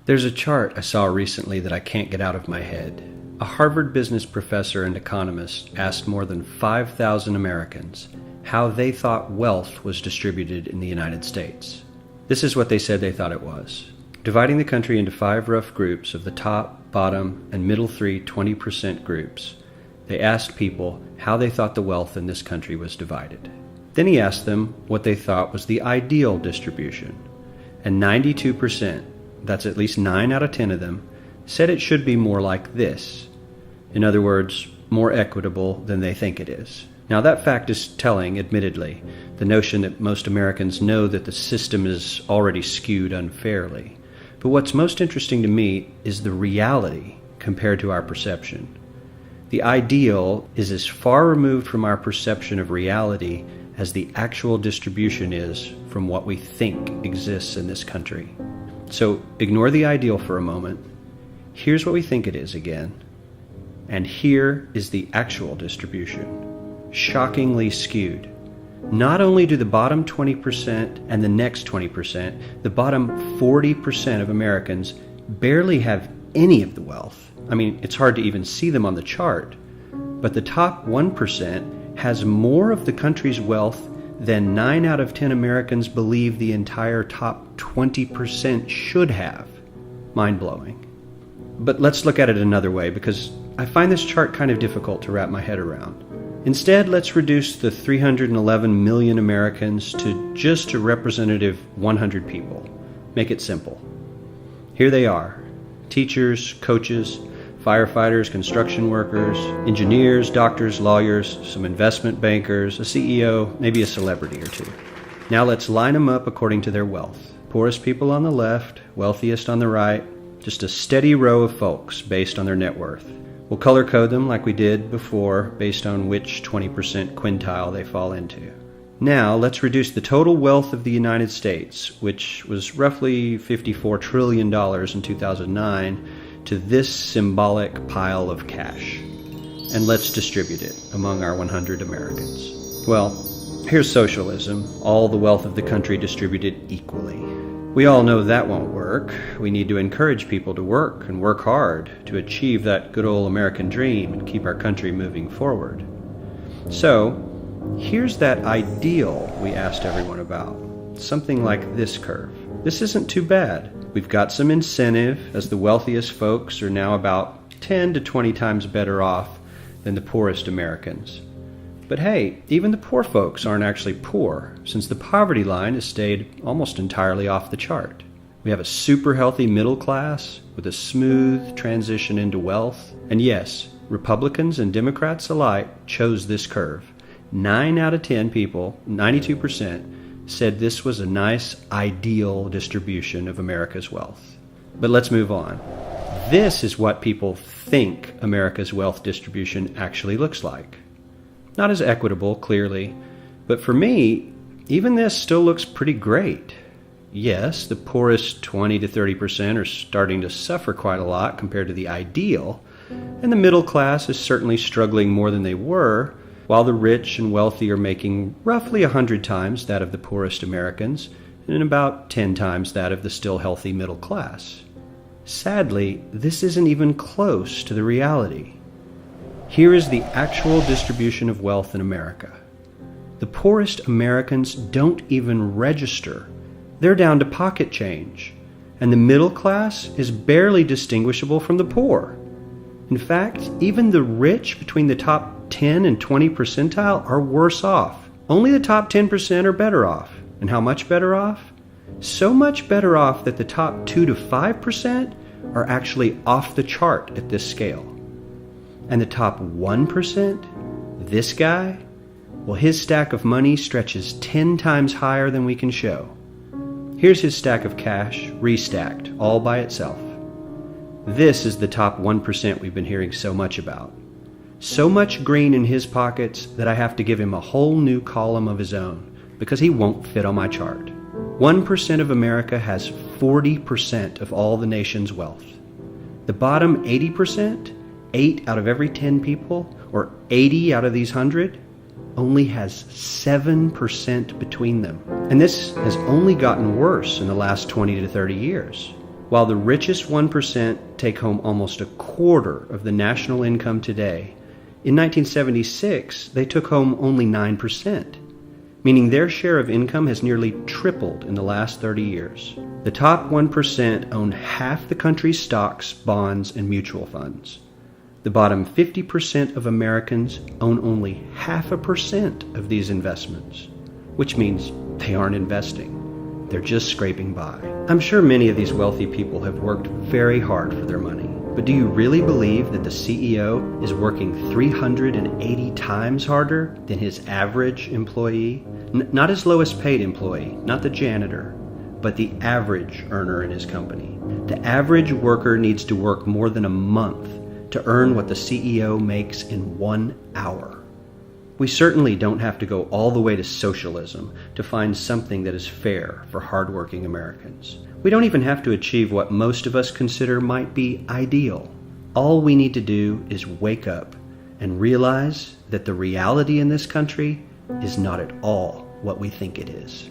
There's a chart I saw recently that I can't get out of my head. A Harvard business professor and economist asked more than 5,000 Americans how they thought wealth was distributed in the United States. This is what they said they thought it was. Dividing the country into 5 rough groups of the top, bottom, and middle 20% groups, they asked people how they thought the wealth in this country was divided. Then he asked them what they thought was the ideal distribution. And 92%, that's at least 9 out of 10 of them, said it should be more like this. In other words, more equitable than they think it is. Now that fact is telling, admittedly, the notion that most Americans know that the system is already skewed unfairly. But what's most interesting to me is the reality compared to our perception. The ideal is as far removed from our perception of reality as the actual distribution is from what we think exists in this country. So ignore the ideal for a moment. Here's what we think it is again. And here is the actual distribution. Shockingly skewed. Not only do the bottom 20% and the next 20%, the bottom 40% of Americans barely have any of the wealth. I mean, it's hard to even see them on the chart. But the top 1% has more of the country's wealth than 9 out of 10 Americans believe the entire top 20% should have. Mind-blowing. But let's look at it another way, because I find this chart kind of difficult to wrap my head around. Instead, let's reduce the 311 million Americans to just a representative 100 people. Make it simple. Here they are: teachers, coaches, firefighters, construction workers, engineers, doctors, lawyers, some investment bankers, a CEO, maybe a celebrity or two. Now let's line them up according to their wealth. Poorest people on the left, wealthiest on the right, just a steady row of folks based on their net worth. We'll color code them like we did before based on which 20% quintile they fall into. Now let's reduce the total wealth of the United States, which was roughly $54 trillion in 2009, to this symbolic pile of cash. And let's distribute it among our 100 Americans. Well, here's socialism, all the wealth of the country distributed equally. We all know that won't work. We need to encourage people to work and work hard to achieve that good old American dream and keep our country moving forward. So, here's that ideal we asked everyone about. Something like this curve. This isn't too bad. We've got some incentive, as the wealthiest folks are now about 10 to 20 times better off than the poorest Americans. But hey, even the poor folks aren't actually poor, since the poverty line has stayed almost entirely off the chart. We have a super healthy middle class with a smooth transition into wealth. And yes, Republicans and Democrats alike chose this curve. 9 out of 10 people, 92%, said this was a nice, ideal distribution of America's wealth. But let's move on. This is what people think America's wealth distribution actually looks like. Not as equitable, clearly, but for me, even this still looks pretty great. Yes, the poorest 20 to 30% are starting to suffer quite a lot compared to the ideal, and the middle class is certainly struggling more than they were, while the rich and wealthy are making roughly 100 times that of the poorest Americans, and about 10 times that of the still healthy middle class. Sadly, this isn't even close to the reality. Here is the actual distribution of wealth in America. The poorest Americans don't even register. They're down to pocket change. And the middle class is barely distinguishable from the poor. In fact, even the rich between the top 10 and 20 percentile are worse off. Only the top 10% are better off. And how much better off? So much better off that the top 2 to 5% are actually off the chart at this scale. And the top 1%, this guy, well, his stack of money stretches 10 times higher than we can show. Here's his stack of cash, restacked, all by itself. This is the top 1% we've been hearing so much about. So much green in his pockets that I have to give him a whole new column of his own, because he won't fit on my chart. 1% of America has 40% of all the nation's wealth. The bottom 80%, 8 out of every 10 people, or 80 out of these 100, only has 7% between them. And this has only gotten worse in the last 20 to 30 years. While the richest 1% take home almost a quarter of the national income today, in 1976 they took home only 9%, meaning their share of income has nearly tripled in the last 30 years. The top 1% own half the country's stocks, bonds, and mutual funds. The bottom 50% of Americans own only 0.5% of these investments, which means they aren't investing. They're just scraping by. I'm sure many of these wealthy people have worked very hard for their money, but do you really believe that the CEO is working 380 times harder than his average employee? Not his lowest paid employee, not the janitor, but the average earner in his company. The average worker needs to work more than a month to earn what the CEO makes in 1 hour. We certainly don't have to go all the way to socialism to find something that is fair for hardworking Americans. We don't even have to achieve what most of us consider might be ideal. All we need to do is wake up and realize that the reality in this country is not at all what we think it is.